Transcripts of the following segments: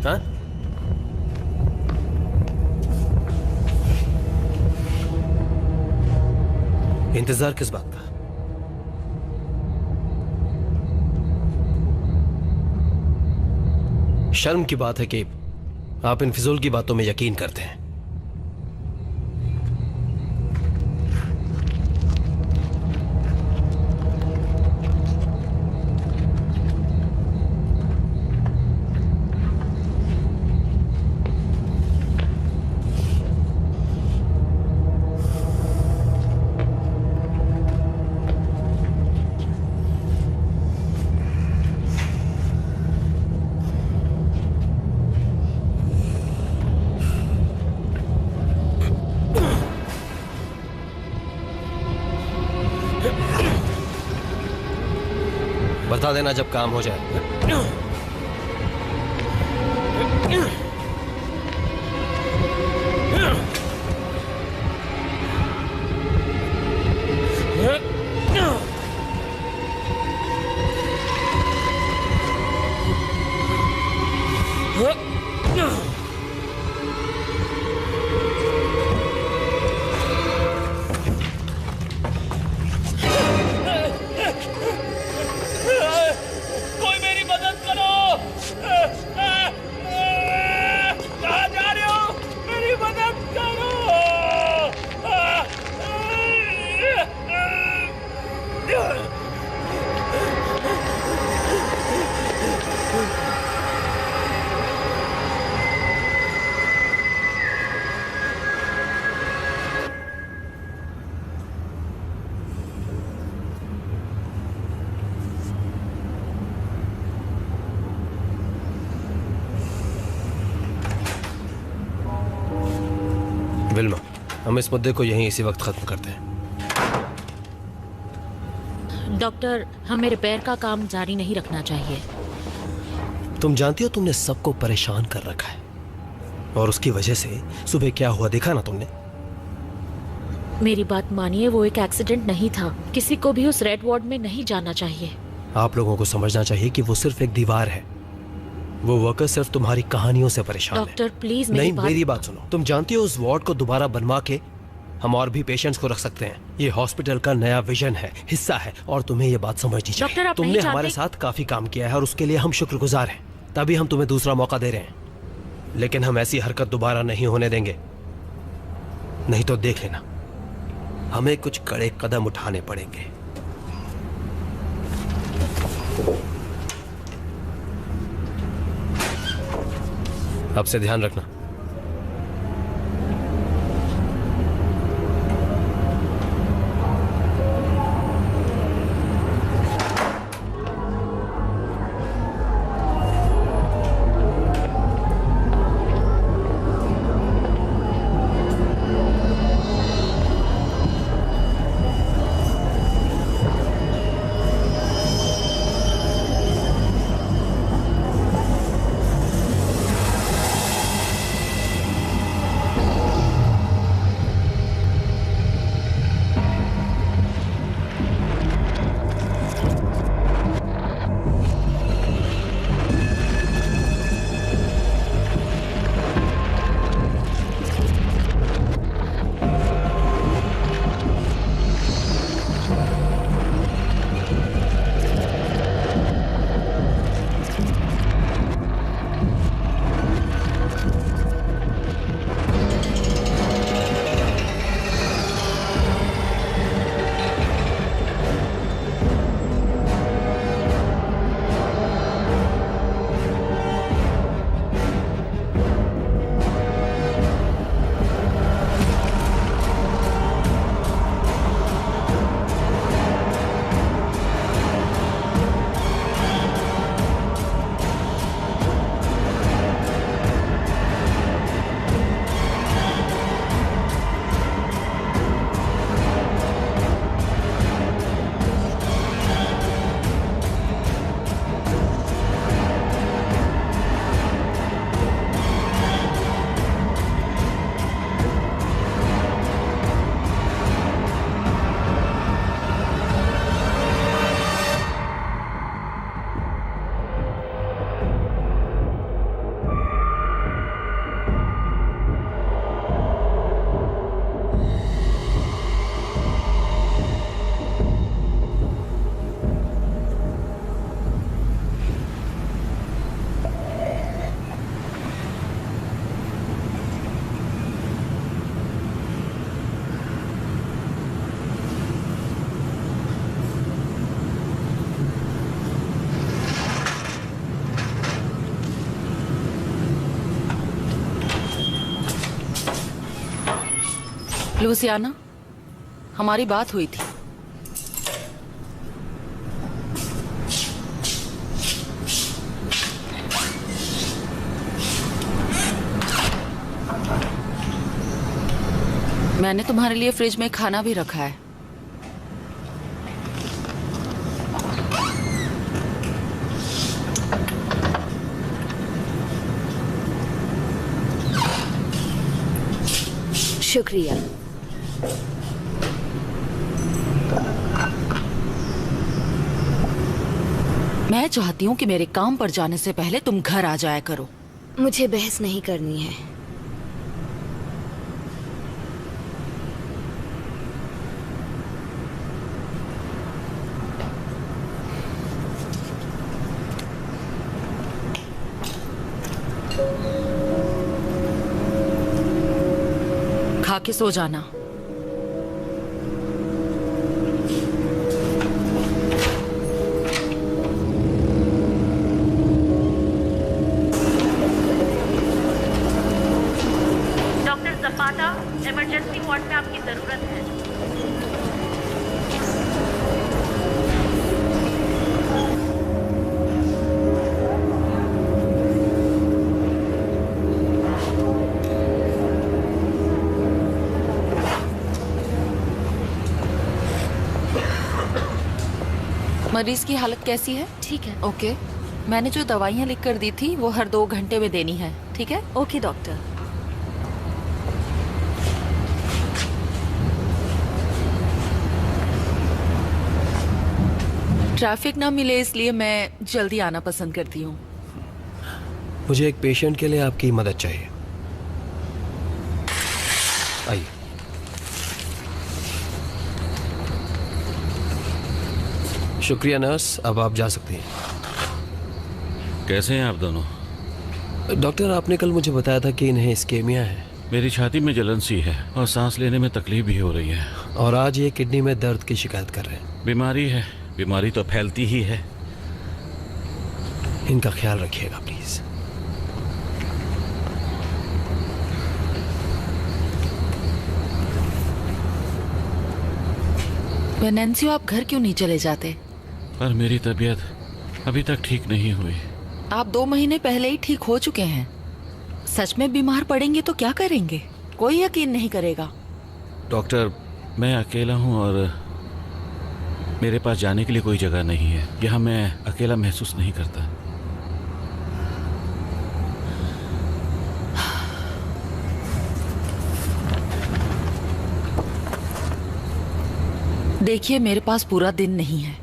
हाँ? इंतजार किस बात का? शर्म की बात है कि आप इन फिजूल की बातों में यकीन करते हैं। बता देना जब काम हो जाए। कोई मेरी मदद करो। कहाँ जा रहे हो? मेरी मदद करो। विल्मा, हम इस मुद्दे को यहीं इसी वक्त खत्म करते हैं। डॉक्टर, हमें रिपेयर का काम जारी नहीं रखना चाहिए। तुम जानती हो तुमने सबको परेशान कर रखा है, और उसकी वजह से सुबह क्या हुआ देखा ना तुमने? मेरी बात मानिए, वो एक एक्सीडेंट नहीं था। किसी को भी उस रेड वार्ड में नहीं जाना चाहिए। आप लोगों को समझना चाहिए कि वो सिर्फ एक दीवार है। वो वर्कर सिर्फ तुम्हारी कहानियों से परेशान है। डॉक्टर प्लीज मेरी बात सुनो। तुम जानती हो उस वार्ड को दोबारा बनवा के हम और भी पेशेंट्स को रख सकते हैं। ये हॉस्पिटल का नया विजन है, हिस्सा है, और तुम्हें ये बात समझनी चाहिए। डॉक्टर, आप तुमने नहीं हमारे चाहते? साथ काफी काम किया है और उसके लिए हम शुक्रगुजार हैं। तभी हम तुम्हें दूसरा मौका दे रहे हैं, लेकिन हम ऐसी हरकत दोबारा नहीं होने देंगे। नहीं तो देख लेना, हमें कुछ कड़े कदम उठाने पड़ेंगे। अब से ध्यान रखना। लुसियाना, हमारी बात हुई थी। मैंने तुम्हारे लिए फ्रिज में खाना भी रखा है। शुक्रिया। मैं चाहती हूँ कि मेरे काम पर जाने से पहले तुम घर आ जाया करो। मुझे बहस नहीं करनी है। खा के सो जाना। डॉक्टर जपाटा, इमरजेंसी वार्ड में आपकी जरूरत है। मरीज की हालत कैसी है? ठीक है। ओके। मैंने जो दवाइयाँ लिख कर दी थी वो हर 2 घंटे में देनी है, ठीक है? Okay doctor. ट्रैफिक ना मिले इसलिए मैं जल्दी आना पसंद करती हूँ। मुझे एक पेशेंट के लिए आपकी मदद चाहिए। आइए। शुक्रिया नर्स, अब आप जा सकती हैं। कैसे हैं आप दोनों? डॉक्टर, आपने कल मुझे बताया था कि इन्हें स्केमिया है मेरी छाती में जलन सी है और सांस लेने में तकलीफ भी हो रही है। और आज ये किडनी में दर्द की शिकायत कर रहे हैं। बीमारी है, बीमारी तो फैलती ही है। इनका ख्याल रखिएगा प्लीज। वेनेंसियो, आप घर क्यों नहीं चले जाते? पर मेरी तबीयत अभी तक ठीक नहीं हुई। आप 2 महीने पहले ही ठीक हो चुके हैं। सच में बीमार पड़ेंगे तो क्या करेंगे? कोई यकीन नहीं करेगा। डॉक्टर, मैं अकेला हूँ और मेरे पास जाने के लिए कोई जगह नहीं है। यहाँ मैं अकेला महसूस नहीं करता। देखिए, मेरे पास पूरा दिन नहीं है।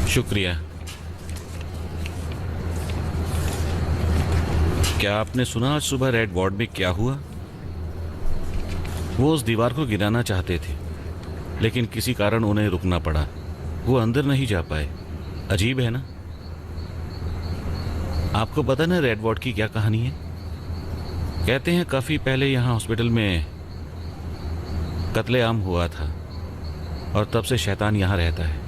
शुक्रिया। क्या आपने सुना आज सुबह रेड वार्ड में क्या हुआ? वो उस दीवार को गिराना चाहते थे, लेकिन किसी कारण उन्हें रुकना पड़ा। वो अंदर नहीं जा पाए। अजीब है ना? आपको पता ना रेड वार्ड की क्या कहानी है? कहते हैं काफी पहले यहाँ हॉस्पिटल में कत्लेआम हुआ था और तब से शैतान यहाँ रहता है।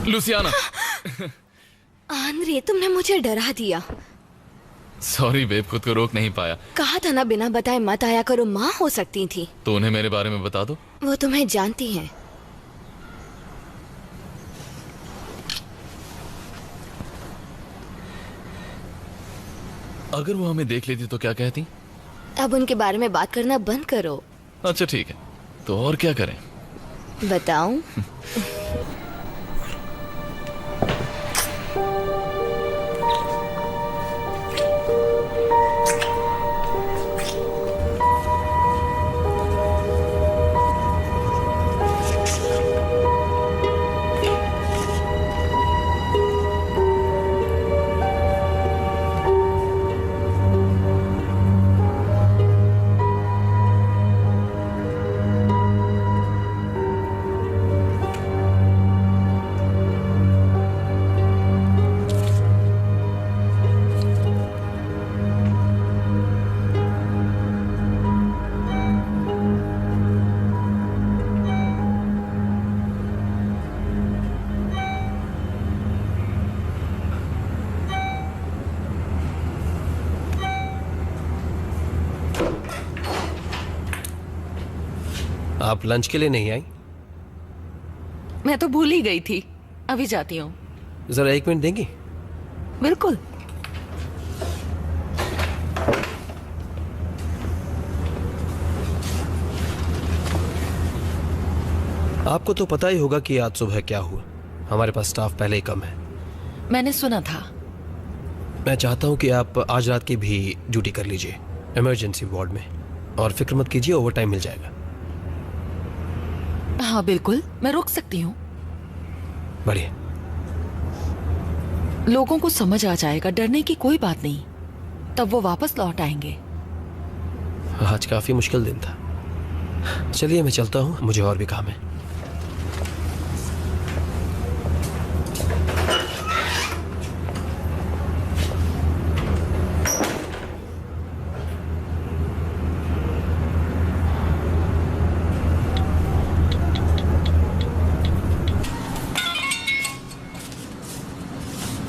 लुसियाना। आंद्रे, तुमने मुझे डरा दिया। सॉरी बेब, खुद को रोक नहीं पाया। कहा था ना बिना बताए मत आया करो, माँ हो सकती थी। तो उन्हें मेरे बारे में बता दो। वो तुम्हें जानती हैं। अगर वो हमें देख लेती तो क्या कहती? अब उनके बारे में बात करना बंद करो। अच्छा ठीक है, तो और क्या करें? बताऊं? आप लंच के लिए नहीं आई? मैं तो भूल ही गई थी, अभी जाती हूँ। जरा 1 मिनट देंगी? बिल्कुल। आपको तो पता ही होगा कि आज सुबह क्या हुआ। हमारे पास स्टाफ पहले ही कम है। मैंने सुना था। मैं चाहता हूं कि आप आज रात की भी ड्यूटी कर लीजिए इमरजेंसी वार्ड में, और फिक्र मत कीजिए, ओवर टाइम मिल जाएगा। हाँ बिल्कुल, मैं रुक सकती हूँ। बढ़िया। लोगों को समझ आ जाएगा, डरने की कोई बात नहीं, तब वो वापस लौट आएंगे। आज काफी मुश्किल दिन था। चलिए मैं चलता हूँ, मुझे और भी काम है।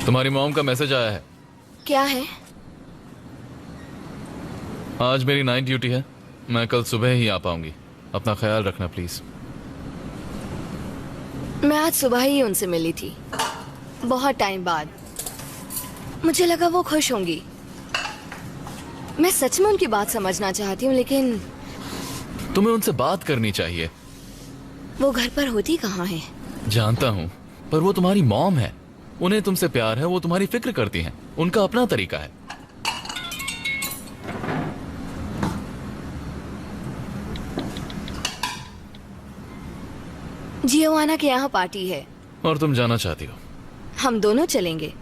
तुम्हारी मॉम का मैसेज आया है। क्या है? आज मेरी नाइट ड्यूटी है, मैं कल सुबह ही आ पाऊंगी। अपना ख्याल रखना प्लीज। मैं आज सुबह ही उनसे मिली थी, बहुत टाइम बाद। मुझे लगा वो खुश होंगी। मैं सच में उनकी बात समझना चाहती हूँ, लेकिन तुम्हें उनसे बात करनी चाहिए। वो घर पर होती कहाँ है? जानता हूँ, पर वो तुम्हारी मॉम है। उन्हें तुमसे प्यार है, वो तुम्हारी फिक्र करती हैं। उनका अपना तरीका है। जियोवाना के यहाँ पार्टी है और तुम जाना चाहती हो? हम दोनों चलेंगे।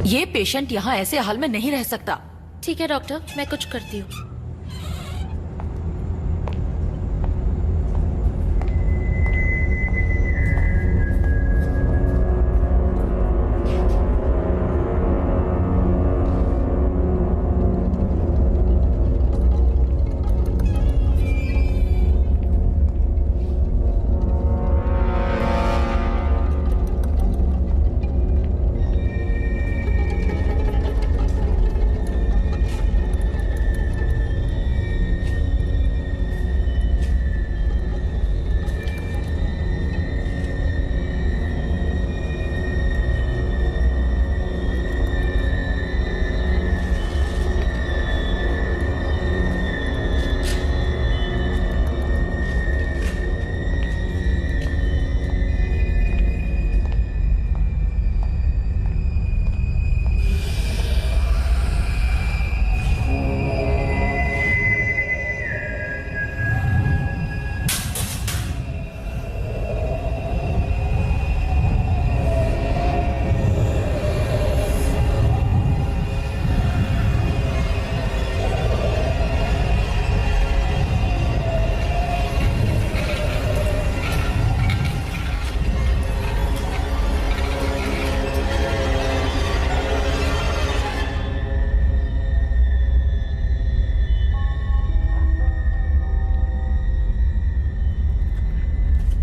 ये पेशेंट यहाँ ऐसे हाल में नहीं रह सकता। ठीक है डॉक्टर, मैं कुछ करती हूँ।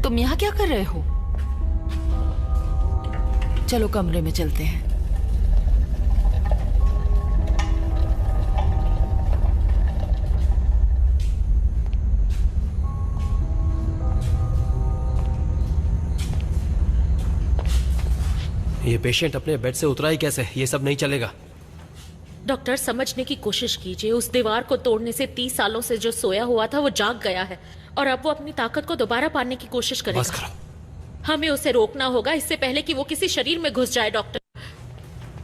तुम यहाँ क्या कर रहे हो? चलो कमरे में चलते हैं। ये पेशेंट अपने बेड से उतरा ही कैसे? ये सब नहीं चलेगा। डॉक्टर, समझने की कोशिश कीजिए। उस दीवार को तोड़ने से 30 सालों से जो सोया हुआ था वो जाग गया है और अब वो अपनी ताकत को दोबारा पाने की कोशिश बस करेगा। करो। हमें उसे रोकना होगा इससे पहले कि वो किसी शरीर में घुस जाए। डॉक्टर,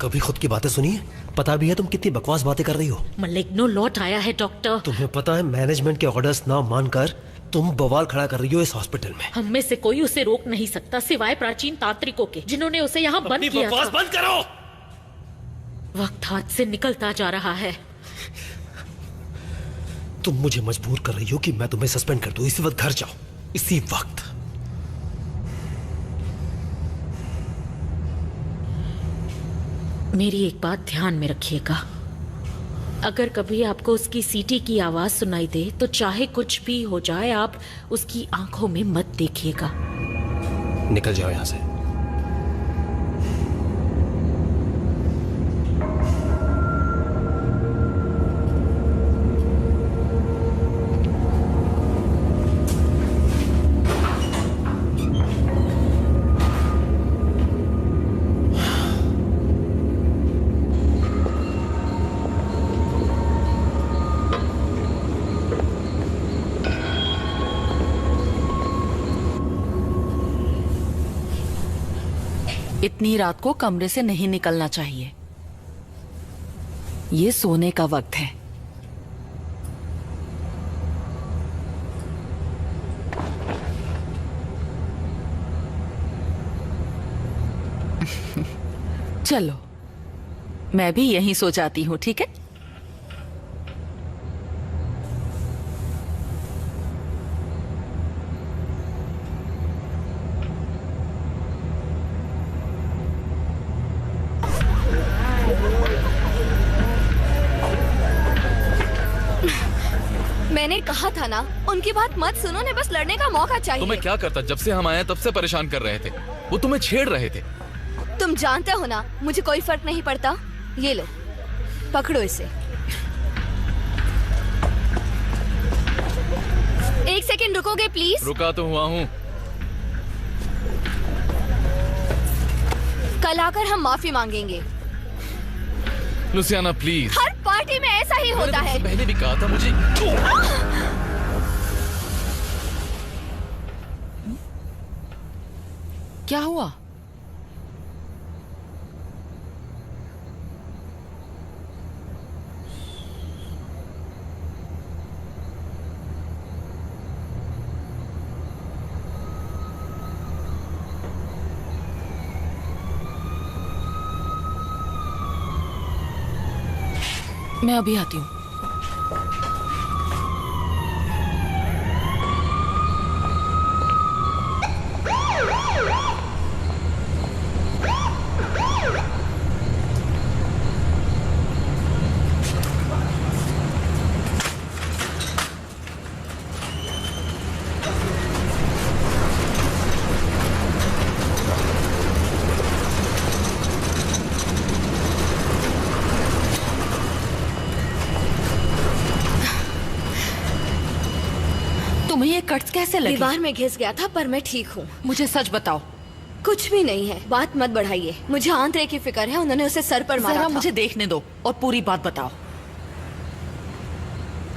कभी खुद की बातें सुनिए। पता भी है तुम कितनी बकवास बातें कर रही हो। मलिग्नो लौट आया है डॉक्टर। तुम्हें पता है मैनेजमेंट के ऑर्डर्स ना मानकर तुम बवाल खड़ा कर रही हो इस हॉस्पिटल में। हम में से कोई उसे रोक नहीं सकता सिवाय प्राचीन तांत्रिकों के, जिन्होंने उसे यहाँ बंद किया था। बंद करो। वक्त हाथ से निकलता जा रहा है। तुम मुझे मजबूर कर रही हो कि मैं तुम्हें सस्पेंड कर दूं। इसी वक्त घर जाओ, इसी वक्त। मेरी एक बात ध्यान में रखिएगा, अगर कभी आपको उसकी सीटी की आवाज सुनाई दे तो चाहे कुछ भी हो जाए आप उसकी आंखों में मत देखिएगा। निकल जाओ यहां से। इतनी रात को कमरे से नहीं निकलना चाहिए। ये सोने का वक्त है। चलो, मैं भी यहीं सो जाती हूँ, ठीक है? मैंने कहा था ना, उनकी बात मत सुनो, उन्हें बस लड़ने का मौका चाहिए। तुम्हें क्या करता? जब से हम आए तब से परेशान कर रहे थे। वो तुम्हें छेड़ रहे थे। तुम जानते हो ना, मुझे कोई फर्क नहीं पड़ता। ये लो, पकड़ो इसे। एक सेकंड रुकोगे प्लीज? रुका तो हुआ हूँ। कल आकर हम माफी मांगेंगे। Louisiana please. हर पार्टी में ऐसा ही होता है। पहले भी कहा था मुझे। क्या हुआ? मैं अभी आती हूँ। तुम्हें ये कट्स कैसे लगे? दीवार में घिस गया था, पर मैं ठीक हूँ। मुझे सच बताओ। कुछ भी नहीं है, बात मत बढ़ाइए। मुझे आंतरे की फिक्र है, उन्होंने उसे सर पर मारा जरा था। मुझे देखने दो और पूरी बात बताओ।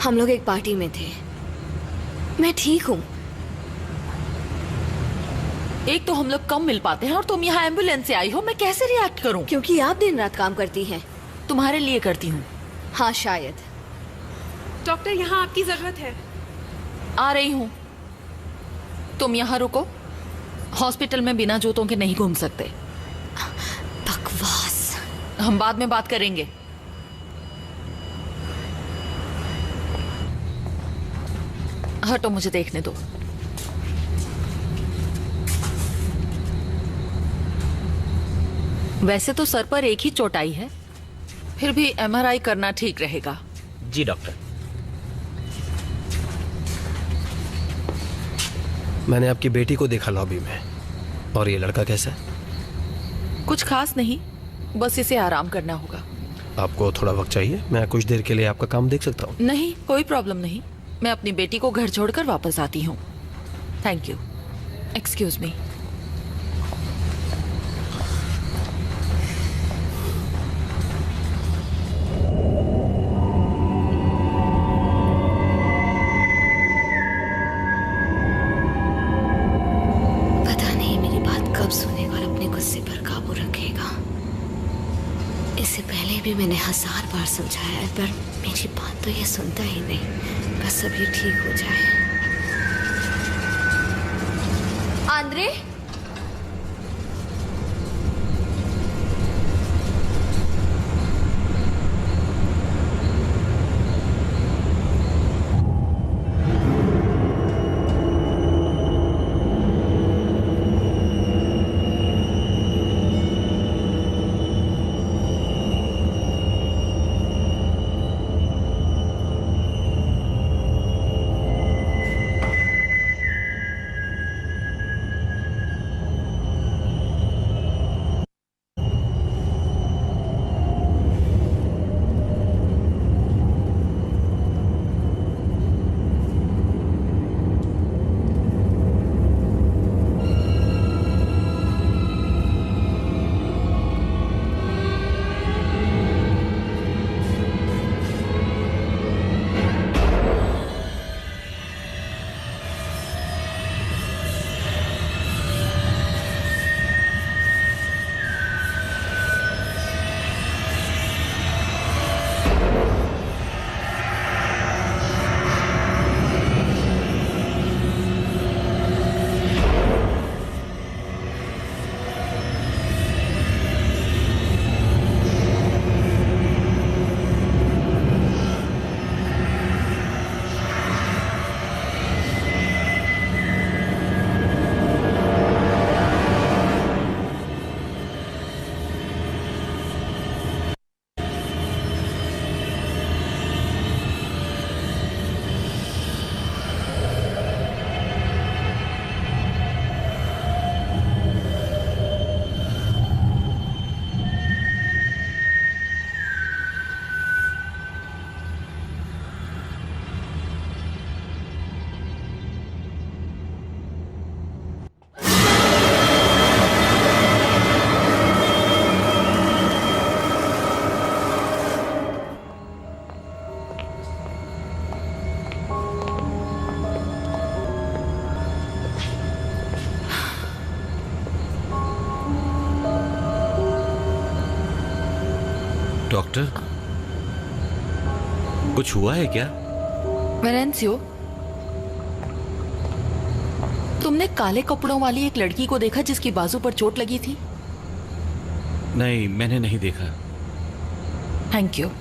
हम लोग एक पार्टी में थे। मैं ठीक हूँ। एक तो हम लोग कम मिल पाते हैं और तुम यहाँ एम्बुलेंस से आई हो। मैं कैसे रिएक्ट करूँ? क्योंकि आप दिन रात काम करती हैं। तुम्हारे लिए करती हूँ। हाँ शायद। डॉक्टर, यहाँ आपकी जरूरत है। आ रही हूँ। तुम यहाँ रुको। हॉस्पिटल में बिना जूतों के नहीं घूम सकते। बकवास। हम बाद में बात करेंगे। हटो, मुझे देखने दो। वैसे तो सर पर एक ही चोटाई है, फिर भी एमआरआई करना ठीक रहेगा। जी डॉक्टर। मैंने आपकी बेटी को देखा लॉबी में। और ये लड़का कैसा है? कुछ खास नहीं, बस इसे आराम करना होगा। आपको थोड़ा वक्त चाहिए? मैं कुछ देर के लिए आपका काम देख सकता हूँ। नहीं, कोई प्रॉब्लम नहीं। मैं अपनी बेटी को घर छोड़कर वापस आती हूँ। Thank you. Excuse me. पता नहीं मेरी बात कब सुनेगा और अपने गुस्से पर काबू रखेगा। इससे पहले भी मैंने 1000 बार समझाया है, पर मेरी बात तो ये सुनता ही नहीं। बस अब ये ठीक हो जाए। आंद्रे, डॉक्टर, कुछ हुआ है क्या? वेनेंसियो, तुमने काले कपड़ों वाली एक लड़की को देखा जिसकी बाजू पर चोट लगी थी? नहीं, मैंने नहीं देखा। Thank you.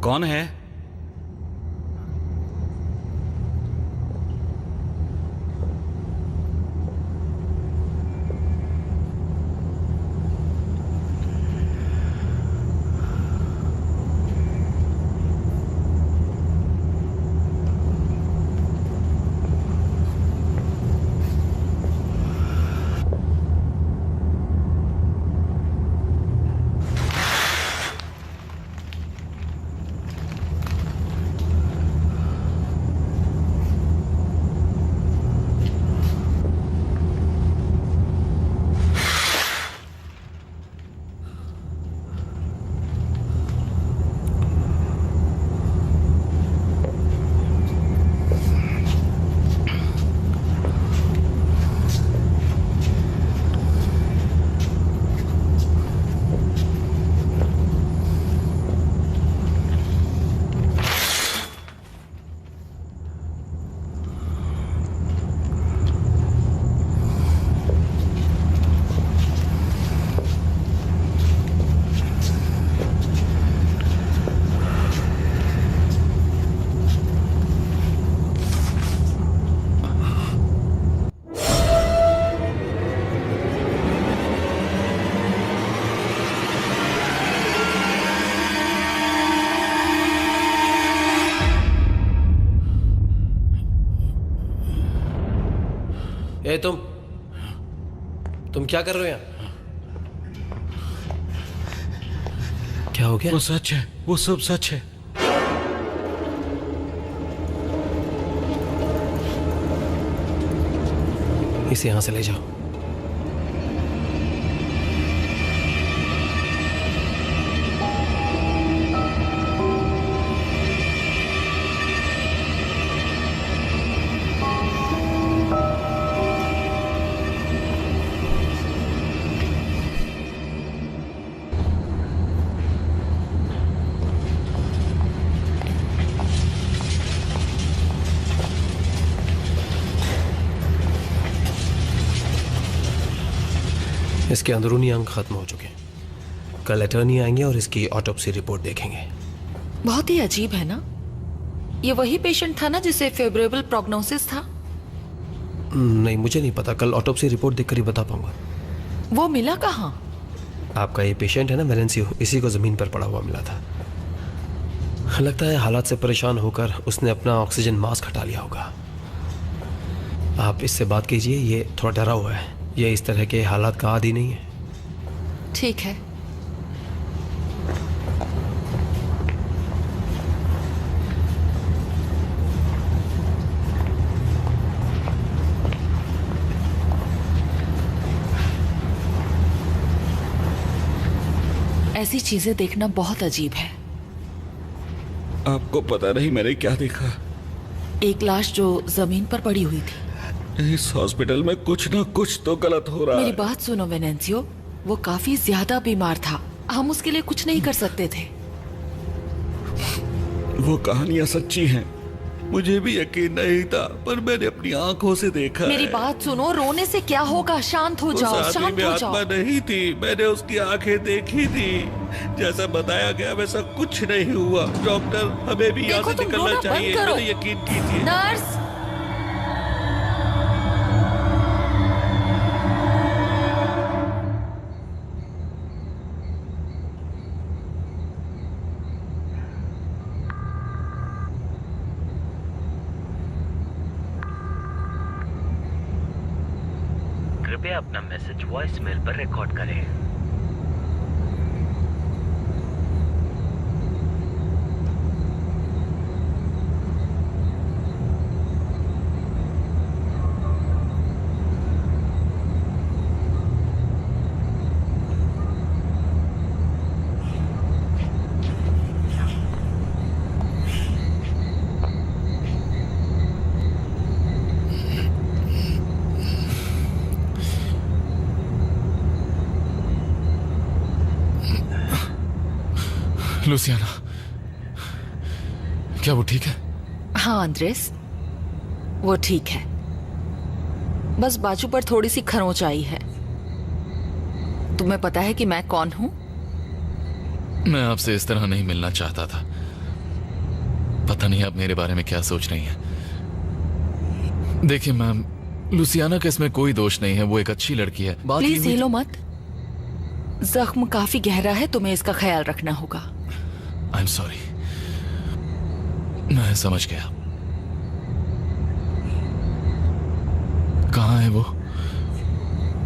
कौन है? ए तुम क्या कर रहे हो यहाँ? क्या हो गया? वो सच है, वो सब सच है। इसे यहां से ले जाओ। इसके अंदरूनी अंग खत्म हो चुके हैं। कल अटर्नी आएंगे और इसकी ऑटोप्सी रिपोर्ट देखेंगे। बहुत ही अजीब है ना? ये वही पेशेंट था ना जिसे फेवरेबल प्रोग्नोसिस था? नहीं, मुझे नहीं पता। कल ऑटोप्सी रिपोर्ट देखकर ही बता पाऊंगा। वो मिला कहाँ? आपका ये पेशेंट है ना वेलेंसियो, इसी को जमीन पर पड़ा हुआ मिला था। लगता है हालात से परेशान होकर उसने अपना ऑक्सीजन मास्क हटा लिया होगा। आप इससे बात कीजिए, ये थोड़ा डरा हुआ है। ये इस तरह के हालात का आदी नहीं है। ठीक है। ऐसी चीजें देखना बहुत अजीब है। आपको पता नहीं मैंने क्या देखा? एक लाश जो जमीन पर पड़ी हुई थी। इस हॉस्पिटल में कुछ ना कुछ तो गलत हो रहा है। मेरी बात सुनो वेनेंसियो, वो काफी ज्यादा बीमार था। हम उसके लिए कुछ नहीं कर सकते थे। वो कहानियां सच्ची हैं। मुझे भी यकीन नहीं था, पर मैंने अपनी आंखों से देखा। मेरी बात सुनो, रोने से क्या होगा? शांत हो जाओ, शांत हो जाओ। आत्मा नहीं थी, मैंने उसकी आंखें देखी थी। जैसा बताया गया वैसा कुछ नहीं हुआ। डॉक्टर, हमें भी यहाँ से निकलना चाहिए। मेरा यकीन कीजिए। नर्स, कृपया अपना मैसेज वॉइस मेल पर रिकॉर्ड करें। लुसियाना, क्या वो ठीक है? हाँ अंद्रेस, वो ठीक है। बस बाजू पर थोड़ी सी खरोंच आई है। तुम्हें पता है कि मैं कौन हूं? मैं आपसे इस तरह नहीं मिलना चाहता था, पता नहीं आप मेरे बारे में क्या सोच रही हैं। देखिए मैम, लुसियाना का इसमें कोई दोष नहीं है, वो एक अच्छी लड़की है। बात ये प्लीज हुई- हिलो मत। जख्म काफी गहरा है, तुम्हें इसका ख्याल रखना होगा। आई एम सॉरी, मैं समझ गया। कहाँ है वो?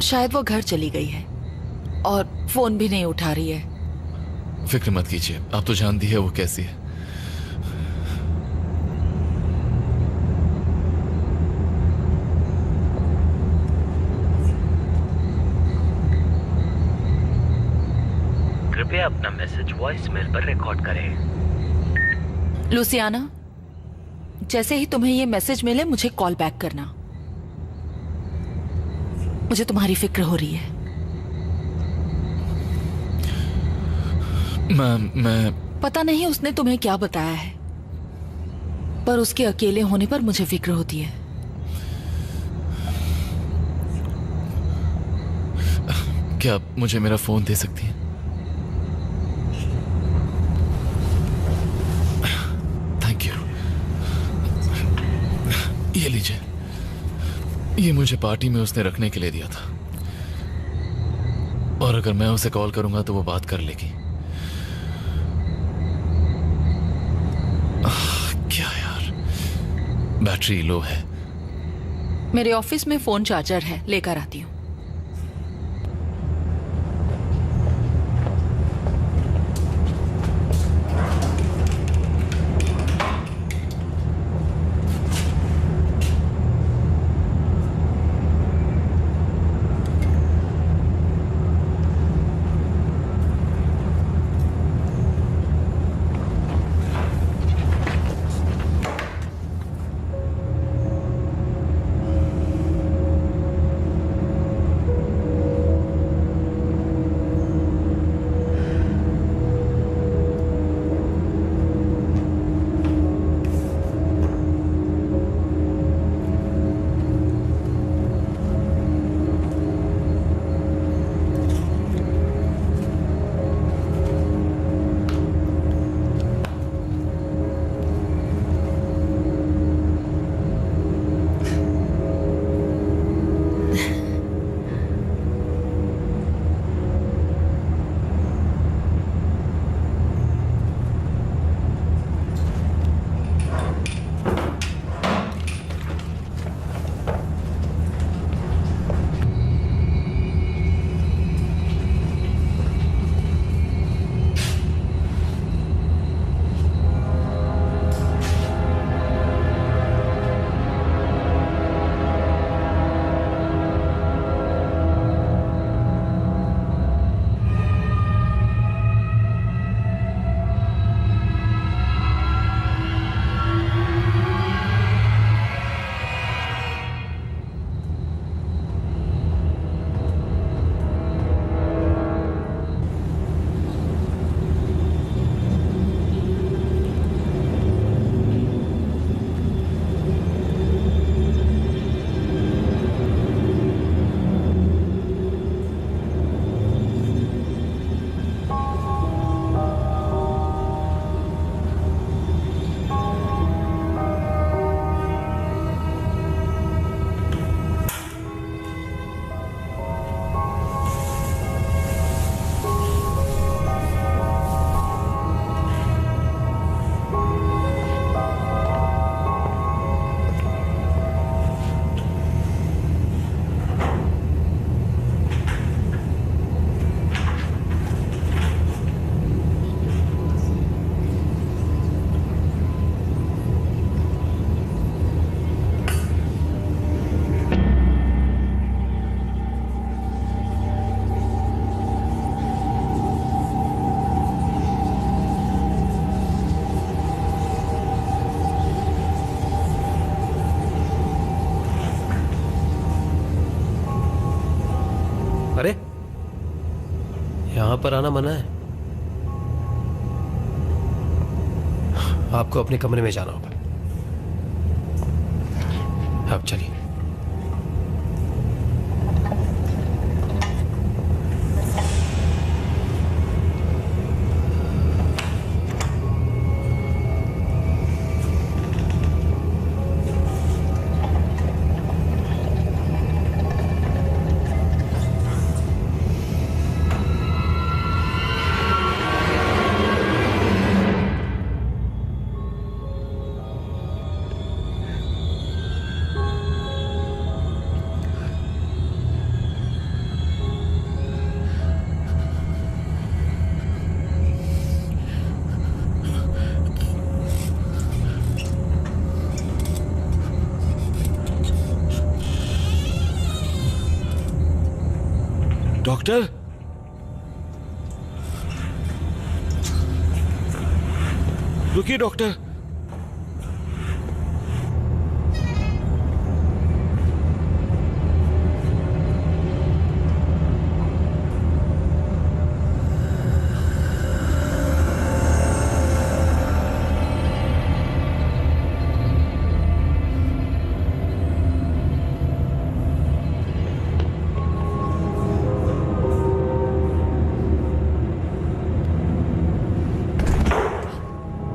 शायद वो घर चली गई है और फोन भी नहीं उठा रही है। फिक्र मत कीजिए, आप तो जानती है वो कैसी है। कृपया अपना मैसेज वॉइसमेल पर रिकॉर्ड करें। लुसियाना, जैसे ही तुम्हें ये मैसेज मिले मुझे कॉल बैक करना। मुझे तुम्हारी फिक्र हो रही है। मैं पता नहीं उसने तुम्हें क्या बताया है, पर उसके अकेले होने पर मुझे फिक्र होती है। क्या आप मुझे मेरा फोन दे सकती हैं? Thank you. ये लीजिए, ये मुझे पार्टी में उसने रखने के लिए दिया था, और अगर मैं उसे कॉल करूंगा तो वो बात कर लेगी। क्या यार, बैटरी लो है। मेरे ऑफिस में फोन चार्जर है, लेकर आती हूँ। अरे यहां पर आना मना है। आपको अपने कमरे में जाना होगा। अब चलिए। डॉक्टर, रुकिए डॉक्टर।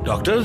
डॉक्टर,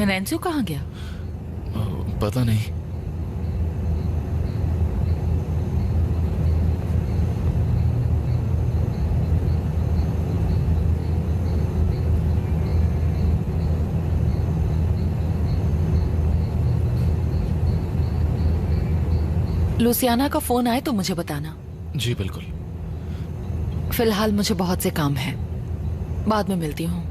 नैन्सी कहाँ गया? पता नहीं। लुसियाना का फोन आए तो मुझे बताना। जी बिल्कुल। फिलहाल मुझे बहुत से काम है, बाद में मिलती हूँ।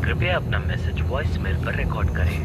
कृपया अपना मैसेज वॉइस मेल पर रिकॉर्ड करें।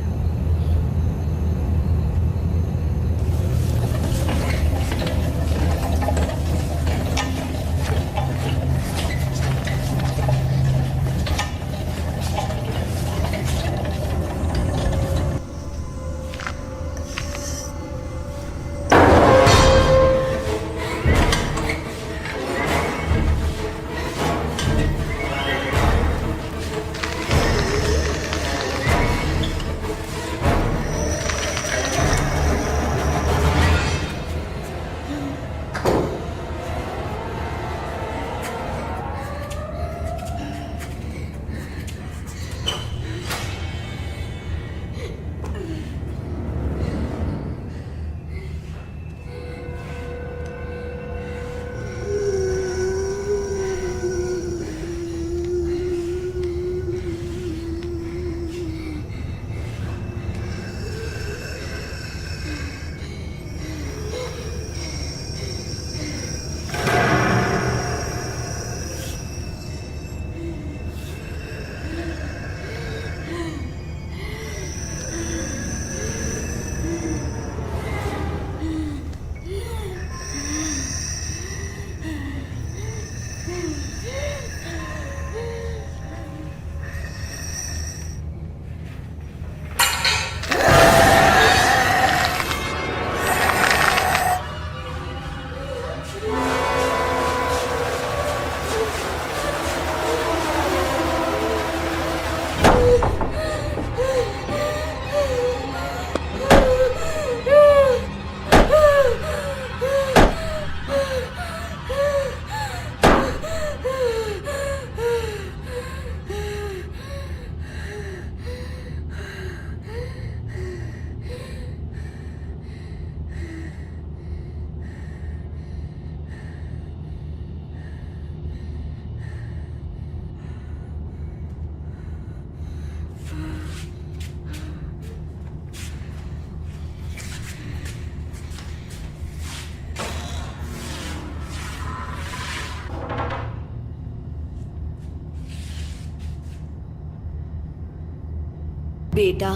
बेटा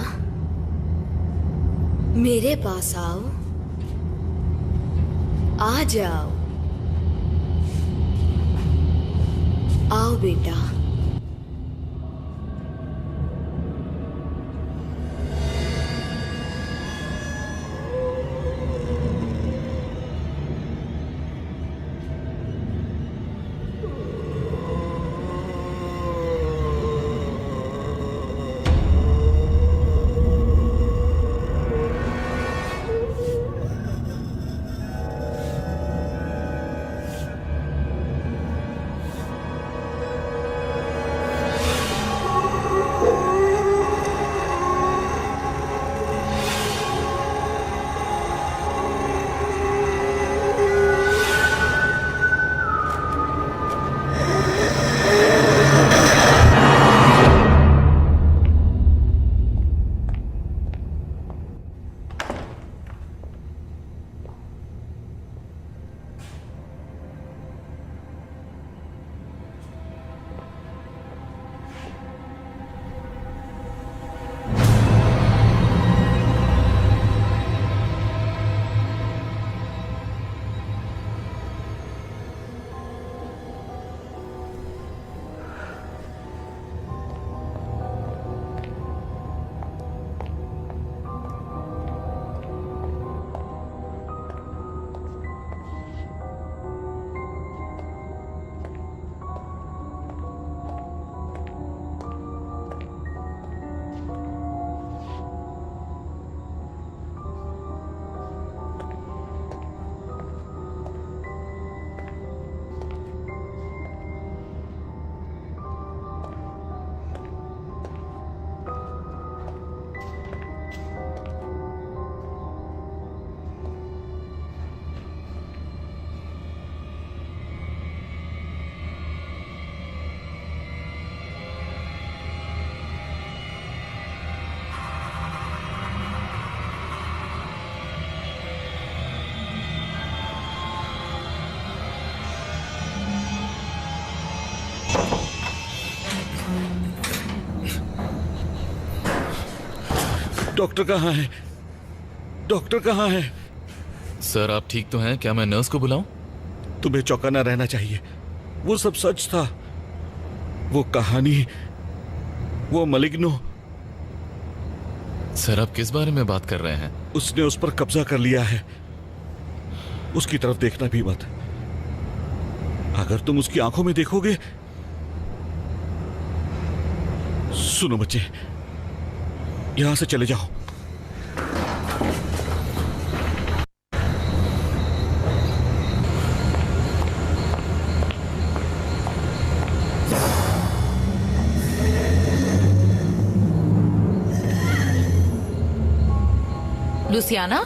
मेरे पास आओ, आ जाओ, आओ बेटा। डॉक्टर कहाँ है? डॉक्टर कहाँ है? सर आप ठीक तो हैं? क्या मैं नर्स को बुलाऊं? तुम्हें चौकन्ना रहना चाहिए। वो सब सच था। वो कहानी, वो मलिग्नो। सर आप किस बारे में बात कर रहे हैं? उसने उस पर कब्जा कर लिया है। उसकी तरफ देखना भी मत। अगर तुम उसकी आंखों में देखोगे। सुनो बच्चे, यहां से चले जाओ। लुसियाना,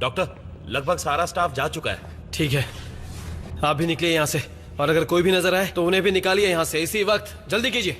डॉक्टर, लगभग सारा स्टाफ जा चुका है। ठीक है, आप भी निकलिए यहाँ से, और अगर कोई भी नजर आए तो उन्हें भी निकालिए यहाँ से इसी वक्त। जल्दी कीजिए।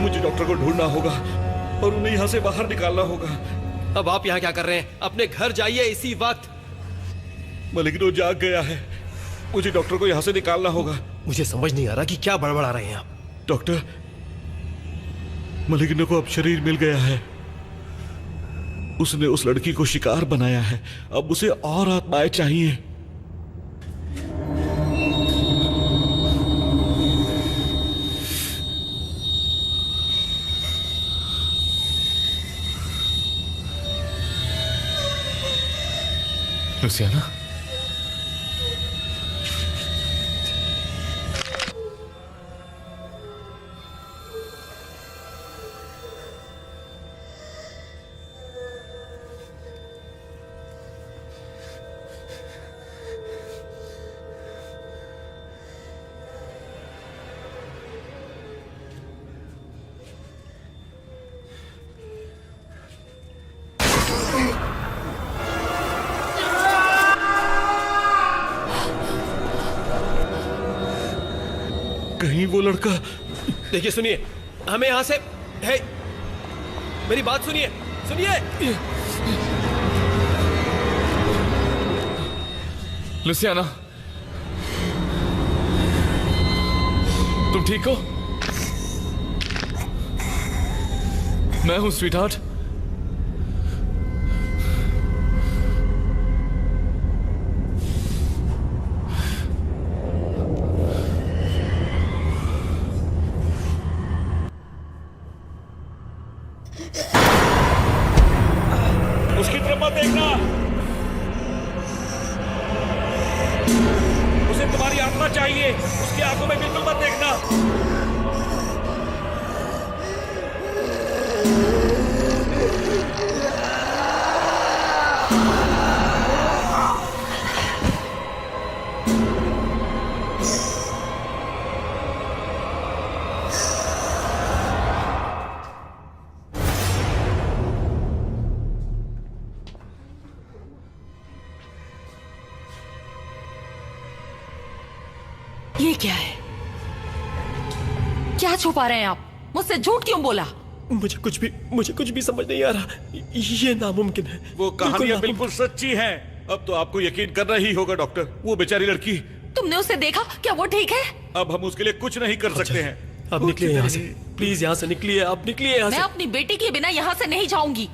मुझे डॉक्टर को ढूंढना होगा और उन्हें यहाँ से बाहर निकालना होगा। अब आप यहाँ क्या कर रहे हैं? अपने घर जाइए इसी वक्त। मलिग्नो जाग गया है, मुझे डॉक्टर को यहाँ से निकालना होगा। मुझे समझ नहीं आ रहा कि क्या बड़बड़ा रहे हैं आप। डॉक्टर, मलिग्नो को अब शरीर मिल गया है। उसने उस लड़की को शिकार बनाया है, अब उसे और आत्माएं चाहिए। लुसियाना, कहीं वो लड़का। देखिए सुनिए, हमें यहां से है, मेरी बात सुनिए, सुनिए। लुसियाना, तुम ठीक हो? मैं हूं स्वीटहार्ट। उसकी तरफ मत देखना, उसे तुम्हारी आत्मा चाहिए, उसकी आंखों में बिल्कुल मत देखना। ये क्या है? क्या छुपा रहे हैं आप? मुझसे झूठ क्यों बोला? मुझे कुछ भी समझ नहीं आ रहा। ये नामुमकिन है। वो कहानियां बिल्कुल सच्ची हैं। अब तो आपको यकीन करना ही होगा डॉक्टर। वो बेचारी लड़की, तुमने उसे देखा? क्या वो ठीक है? अब हम उसके लिए कुछ नहीं कर सकते हैं। अब निकलिए यहाँ से, प्लीज यहाँ से निकलिए, आप निकलिए यहाँ मैं से। अपनी बेटी के बिना यहाँ से नहीं जाऊंगी।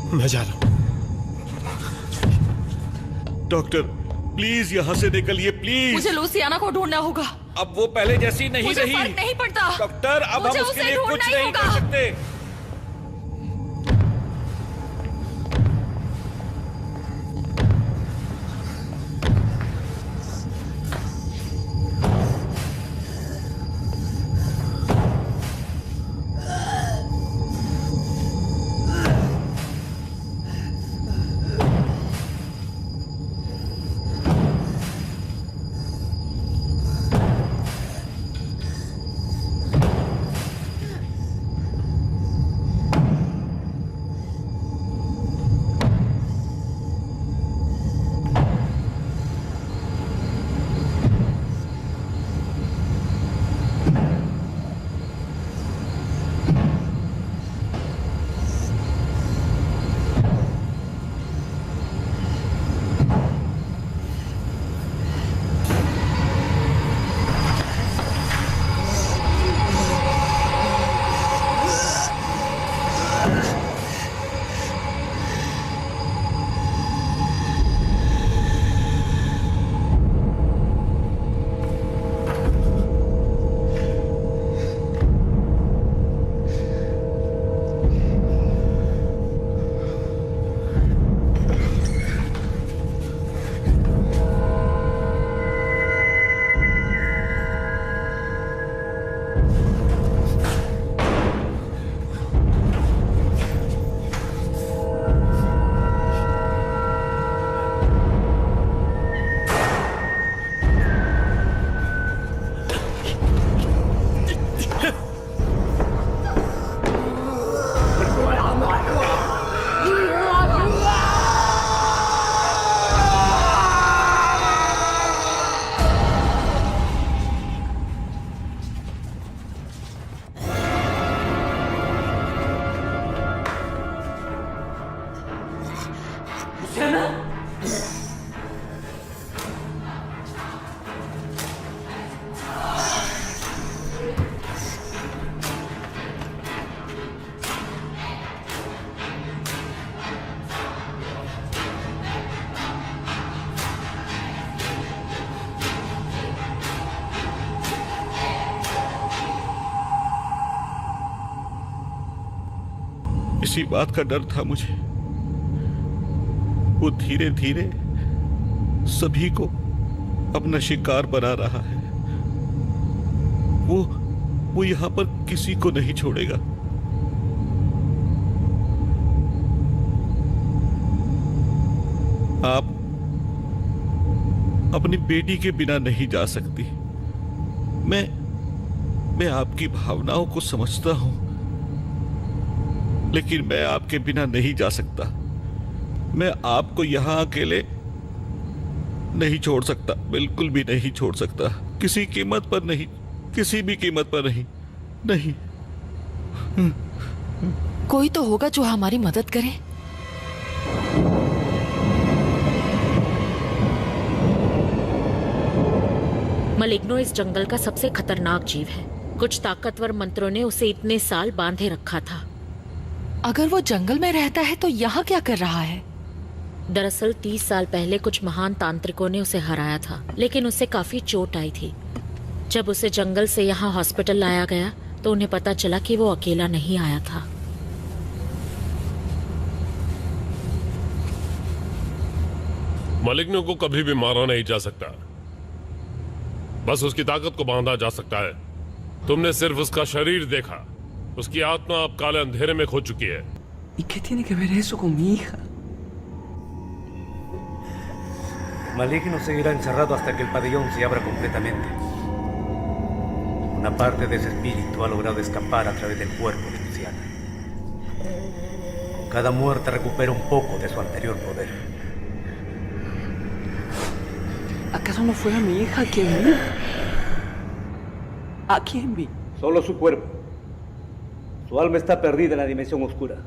मैं जा रहा हूँ। डॉक्टर प्लीज यहाँ से निकलिए, प्लीज। मुझे लुसियाना को ढूंढना होगा। अब वो पहले जैसी नहीं मुझे रही। फर्क नहीं पड़ता। डॉक्टर, अब मुझे हम उसके उसे लिए कुछ ढूंढना ही नहीं कर होगा। सकते। इसी बात का डर था मुझे। वो धीरे धीरे सभी को अपना शिकार बना रहा है। वो यहां पर किसी को नहीं छोड़ेगा। आप अपनी बेटी के बिना नहीं जा सकती। मैं आपकी भावनाओं को समझता हूं, लेकिन मैं आपके बिना नहीं जा सकता। मैं आपको यहां अकेले नहीं छोड़ सकता, बिल्कुल भी नहीं छोड़ सकता। किसी कीमत पर नहीं, किसी भी कीमत पर नहीं, नहीं। कोई तो होगा जो हमारी मदद करे। मलिग्नो इस जंगल का सबसे खतरनाक जीव है। कुछ ताकतवर मंत्रों ने उसे इतने साल बांधे रखा था। अगर वो जंगल में रहता है तो यहाँ क्या कर रहा है? दरअसल 30 साल पहले कुछ महान तांत्रिकों ने उसे हराया था, लेकिन उसे काफी चोट आई थी। जब उसे जंगल से यहाँ हॉस्पिटल लाया गया तो उन्हें पता चला कि वो अकेला नहीं आया था। मलिग्नो को कभी भी मारा नहीं जा सकता, बस उसकी ताकत को बांधा जा सकता है। तुमने सिर्फ उसका शरीर देखा, उसकी आत्मा अब काले अंधेरे में खो चुकी है। ¿Y qué tiene que ver eso con mi hija? Maligno seguirá encerrado hasta que el pabellón se abra completamente. Una parte de ese espíritu ha logrado escapar a través del cuerpo de Luciana. Con cada muerte recupera un poco de su anterior poder. ¿Acaso no fue a mi hija a quien vi? ¿A quién vi? Solo su cuerpo. Su alma está perdida en la dimensión oscura.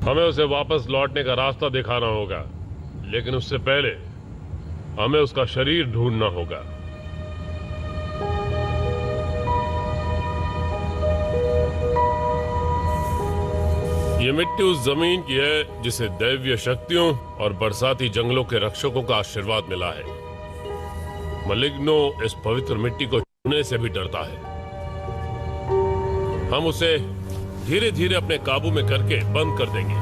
हमें उसे वापस लौटने का रास्ता दिखाना होगा, लेकिन उससे पहले हमें उसका शरीर ढूंढना होगा। ये मिट्टी उस जमीन की है जिसे दैवीय शक्तियों और बरसाती जंगलों के रक्षकों का आशीर्वाद मिला है। मलिग्नो इस पवित्र मिट्टी को छूने से भी डरता है। हम उसे धीरे धीरे अपने काबू में करके बंद कर देंगे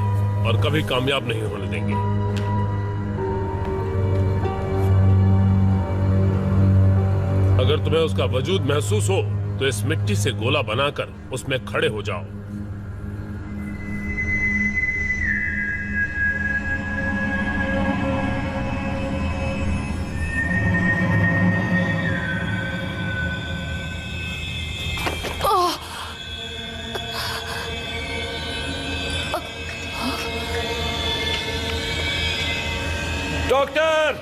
और कभी कामयाब नहीं होने देंगे। अगर तुम्हें उसका वजूद महसूस हो तो इस मिट्टी से गोला बनाकर उसमें खड़े हो जाओ। डॉक्टर!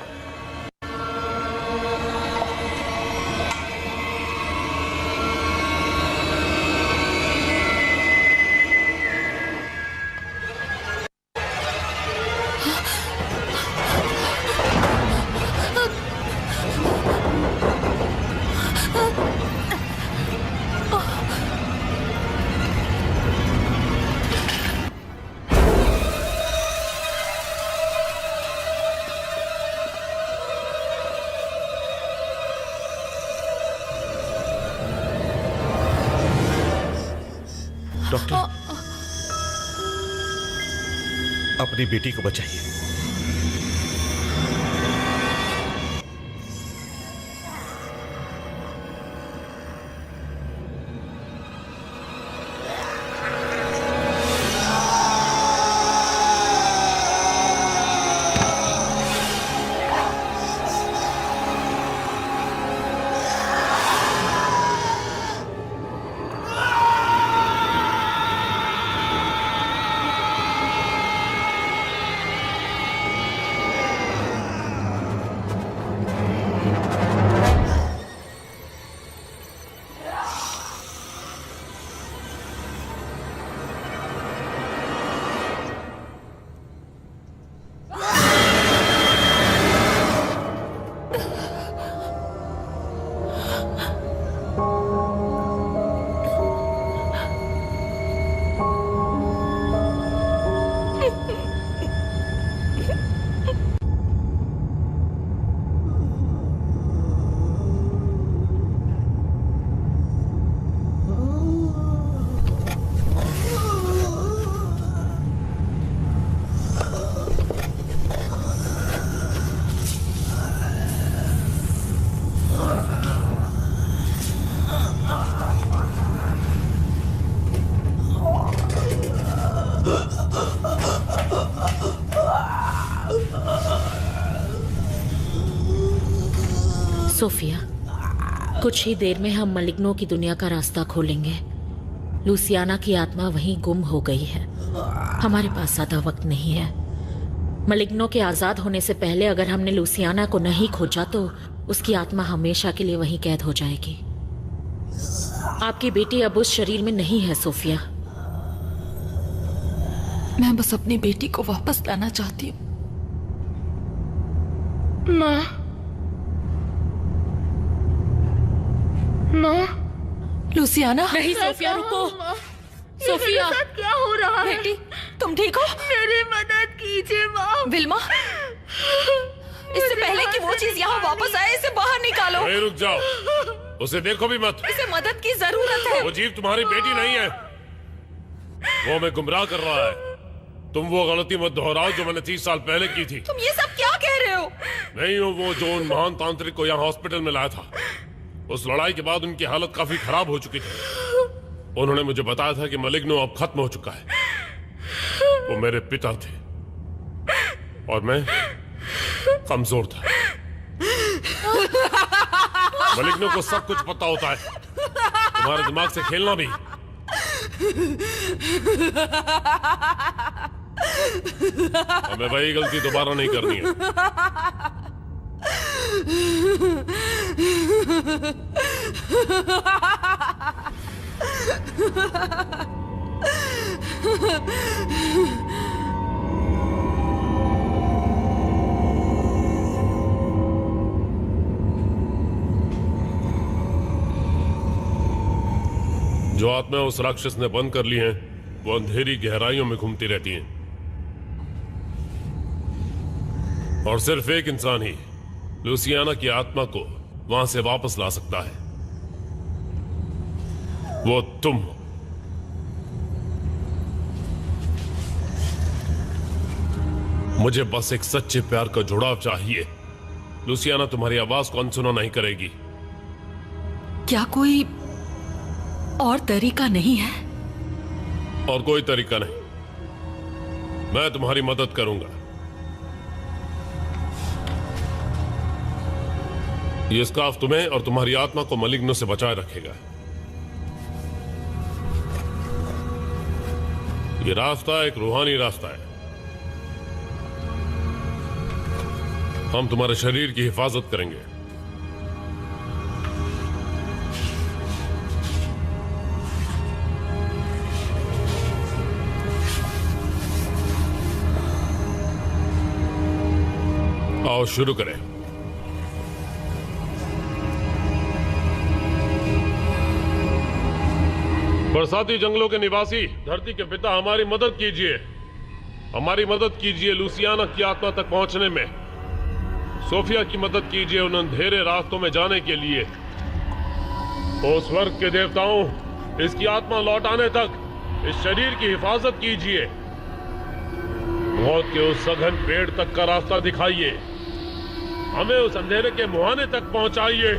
डॉक्टर, अपनी बेटी को बचाइए। सोफिया, कुछ ही देर में हम मलिग्नो की दुनिया का रास्ता खोलेंगे। लूसियाना की आत्मा वहीं गुम हो गई है। हमारे पास ज्यादा वक्त नहीं है। मलिग्नो के आजाद होने से पहले अगर हमने लूसियाना को नहीं खोजा तो उसकी आत्मा हमेशा के लिए वहीं कैद हो जाएगी। आपकी बेटी अब उस शरीर में नहीं है सोफिया। मैं बस अपनी बेटी को वापस लाना चाहती हूँ। माँ, माँ, लूसियाना। नहीं सोफिया, रुको। सोफिया, क्या हो रहा है? बेटी, तुम ठीक हो? मेरी मदद कीजिए माँ। विल्मा, इससे पहले कि वो चीज यहाँ वापस आए, इसे बाहर निकालो। अरे रुक जाओ, उसे देखो भी मत। इसे मदद की जरूरत है। वो जीव तुम्हारी बेटी नहीं है, वो हमें गुमराह कर रहा है। तुम वो गलती मत दोहराओ जो मैंने 30 साल पहले की थी। तुम ये सब क्या कह रहे हो? नहीं हूँ वो जो उन महान तांत्रिक को यहाँ हॉस्पिटल में लाया था। उस लड़ाई के बाद उनकी हालत काफी खराब हो चुकी थी। उन्होंने मुझे बताया था कि मलिग्नो अब खत्म हो चुका है। वो मेरे पिता थे और मैं कमजोर था। मलिग्नो को सब कुछ पता होता है, तुम्हारे दिमाग से खेलना भी। हमें वही गलती दोबारा नहीं करनी है। जो आत्मा उस राक्षस ने बंद कर ली हैं, वो अंधेरी गहराइयों में घूमती रहती हैं। और सिर्फ एक इंसान ही लूसियाना की आत्मा को वहां से वापस ला सकता है। वो तुम हो। मुझे बस एक सच्चे प्यार का जुड़ाव चाहिए। लूसियाना तुम्हारी आवाज को अनसुना नहीं करेगी। क्या कोई और तरीका नहीं है? और कोई तरीका नहीं। मैं तुम्हारी मदद करूंगा। ये स्कार्फ तुम्हें और तुम्हारी आत्मा को मलिग्नो से बचाए रखेगा। ये रास्ता एक रूहानी रास्ता है। हम तुम्हारे शरीर की हिफाजत करेंगे। आओ शुरू करें। बरसाती जंगलों के निवासी, धरती के पिता, हमारी मदद कीजिए। हमारी मदद कीजिए लूसियाना की आत्मा तक पहुंचने में। सोफिया की मदद कीजिए उन अंधेरे रास्तों में जाने के लिए। ओ स्वर्ग के देवताओं, इसकी आत्मा लौट आने तक इस शरीर की हिफाजत कीजिए। मौत के उस सघन पेड़ तक का रास्ता दिखाइए। हमें उस अंधेरे के मुहाने तक पहुंचाइए।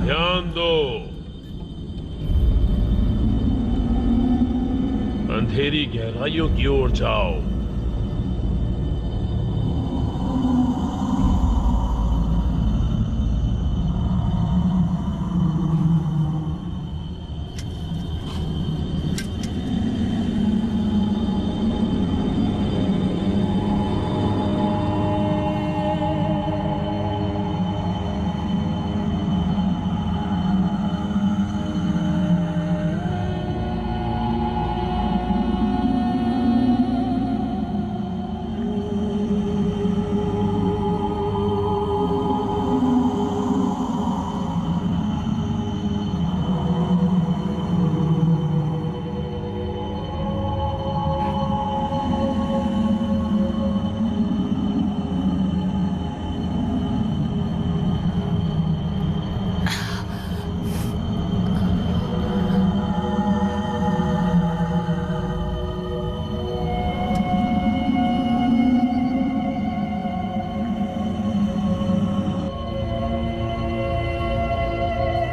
ध्यान दो। अंधेरी गहराइयों की ओर जाओ।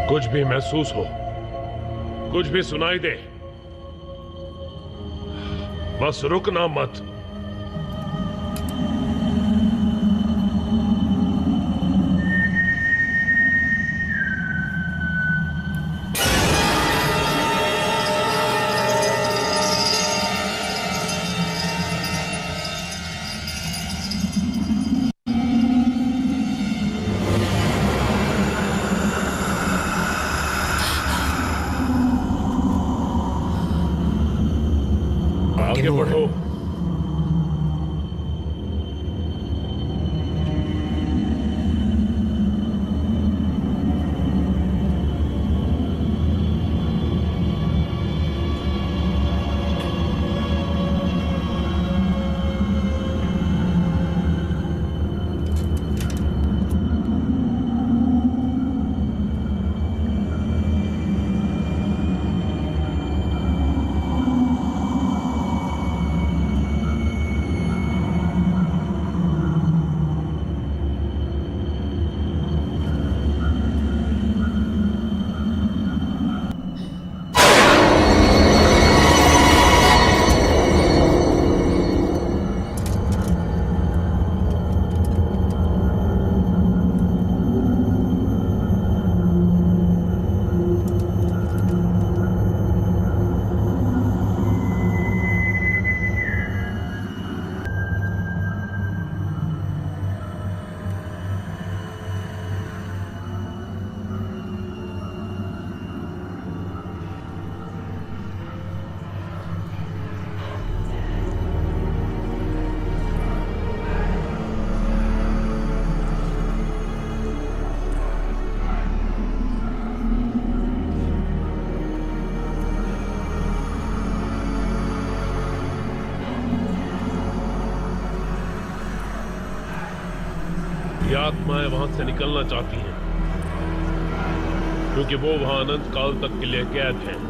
कुछ भी महसूस हो, कुछ भी सुनाई दे, बस रुकना मत। आगे बढ़ो। ये आत्माएं वहां से निकलना चाहती हैं क्योंकि वो वहां अनंत काल तक के लिए कैद हैं।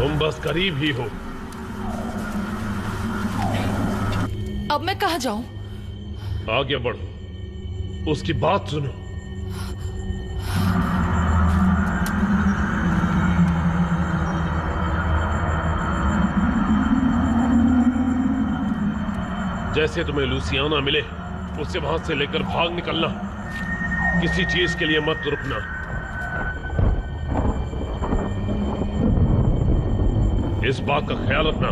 तुम बस करीब ही हो। अब मैं कहाँ जाऊं? आगे बढ़ो, उसकी बात सुनो। जैसे तुम्हें लुसियाना मिले, उससे वहां से लेकर भाग निकलना। किसी चीज के लिए मत रुकना। इस बात का ख्याल रखना।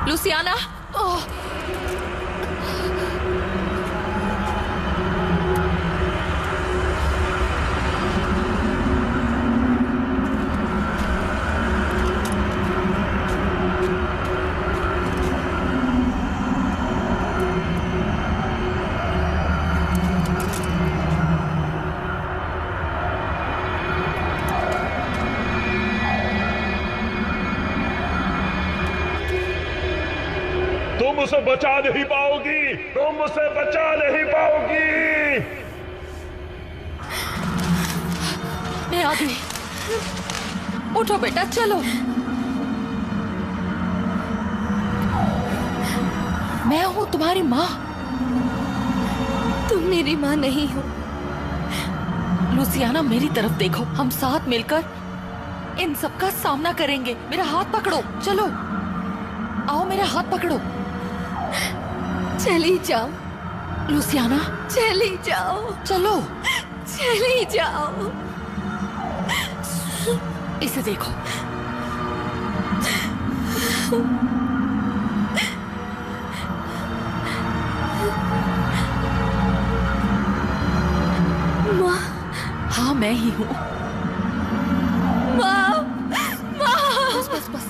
लुसियाना, ओह! तुम उसे बचा नहीं पाओगी, तुम उसे बचा नहीं पाओगी। मैं आ गई। उठो बेटा, चलो। मैं हूं तुम्हारी माँ। तुम मेरी माँ नहीं हो। लुसियाना, मेरी तरफ देखो। हम साथ मिलकर इन सब का सामना करेंगे। मेरा हाथ पकड़ो, चलो। आओ, मेरा हाथ पकड़ो। चली जाओ लुसियाना, चली जाओ, चलो। चली जाओ। इसे देखो। माँ, मैं ही हूँ। माँ, माँ, बस बस बस।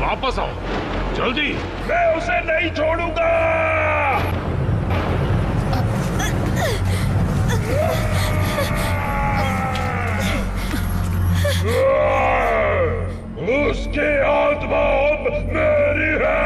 वापस आओ जल्दी। मैं उसे नहीं छोड़ूंगा। उसकी आत्मा अब मेरी है।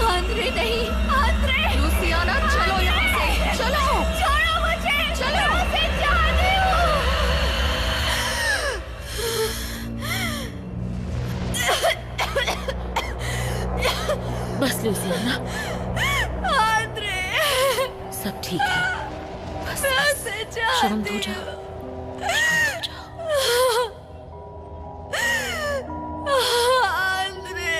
आंद्रे नहीं, आंद्रे। लुसियाना, चलो यहाँ से, चलो। छोड़ो मुझे, चलो। मैं उसे चाहती हूँ। बस लुसियाना, आंद्रे, सब ठीक है। बस मैं बस, उसे शांत हो चाहती जाओ। हूँ। आंद्रे,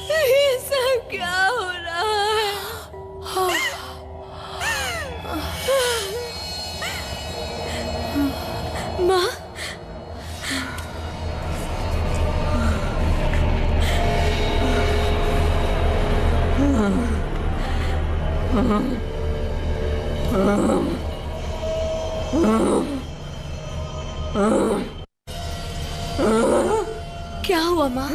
ये सब क्या हो रहा है? माँ, क्या हुआ माँ?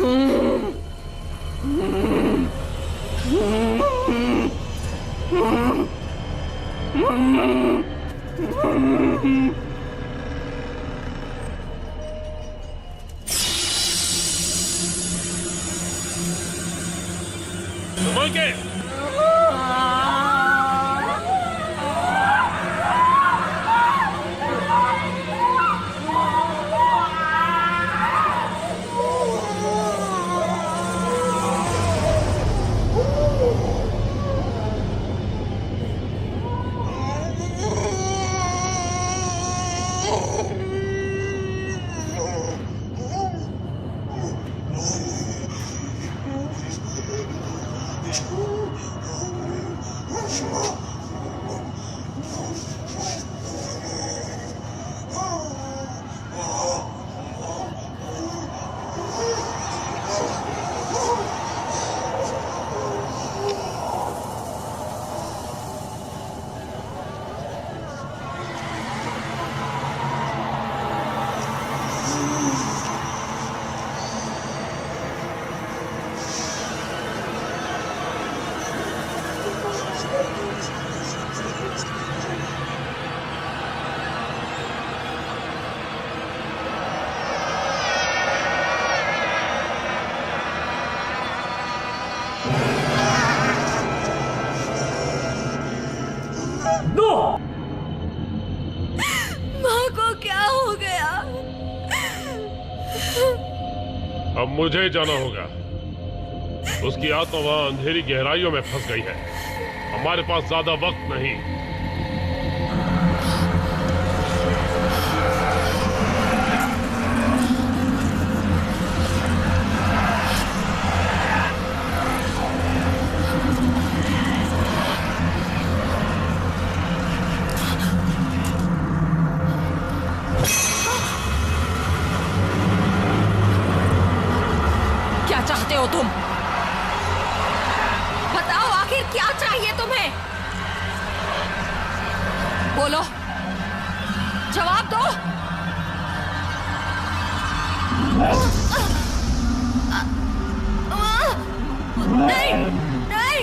संभल के। माँ को क्या हो गया? अब मुझे जाना होगा। उसकी आत्मा वहां अंधेरी गहराइयों में फंस गई है। हमारे पास ज्यादा वक्त नहीं। क्या चाहते हो तुम? बताओ आखिर क्या चाहिए तुम्हें? बोलो, जवाब दो। नहीं, नहीं।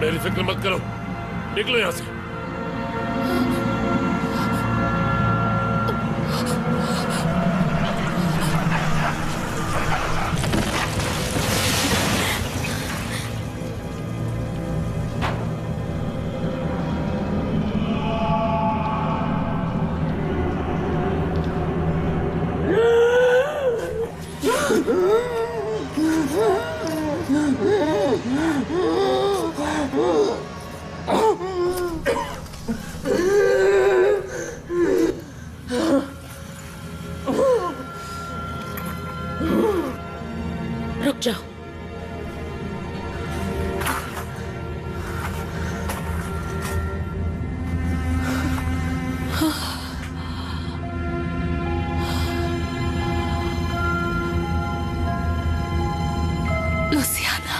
मेरी फिक्र मत करो, निकलो यहां से। रुक जाओ। लुसियाना,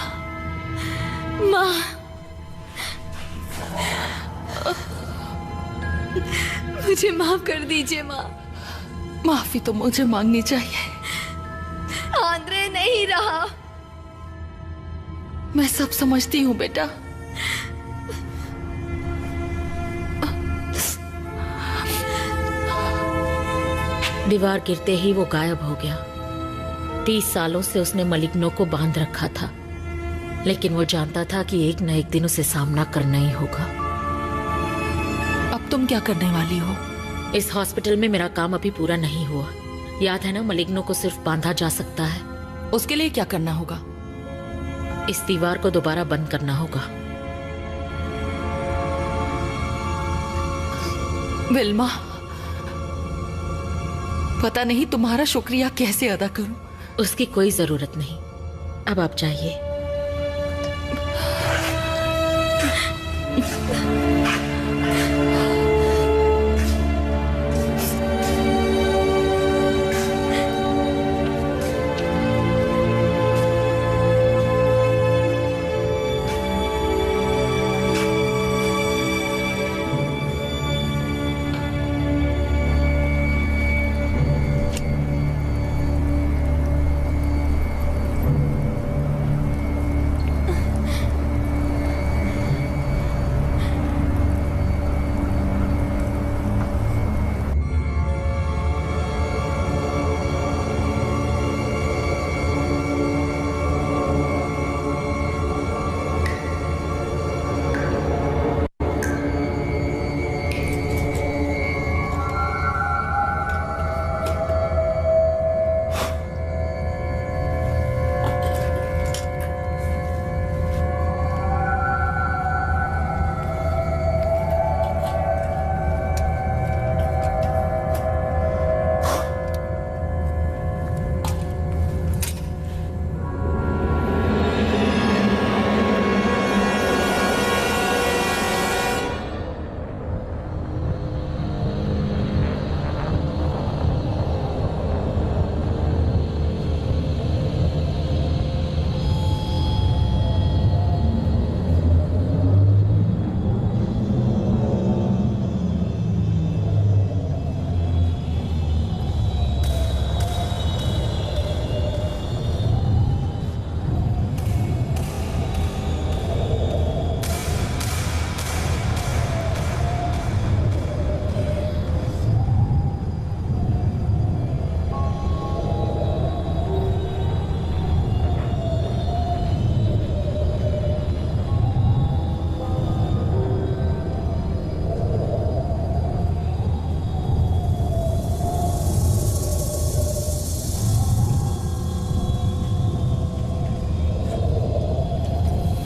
माँ, मुझे माफ कर दीजिए माँ। माफी तो मुझे मांगनी चाहिए। आंद्रे नहीं रहा। मैं सब समझती हूँ बेटा। दीवार गिरते ही वो गायब हो गया। 30 सालों से उसने मलिग्नो को बांध रखा था, लेकिन वो जानता था कि एक न एक दिन उसे सामना करना ही होगा। अब तुम क्या करने वाली हो? इस हॉस्पिटल में मेरा काम अभी पूरा नहीं हुआ। याद है ना, मलिग्नो को सिर्फ बांधा जा सकता है। उसके लिए क्या करना होगा? इस दीवार को दोबारा बंद करना होगा। विल्मा, पता नहीं तुम्हारा शुक्रिया कैसे अदा करूं। उसकी कोई जरूरत नहीं। अब आप जाइए।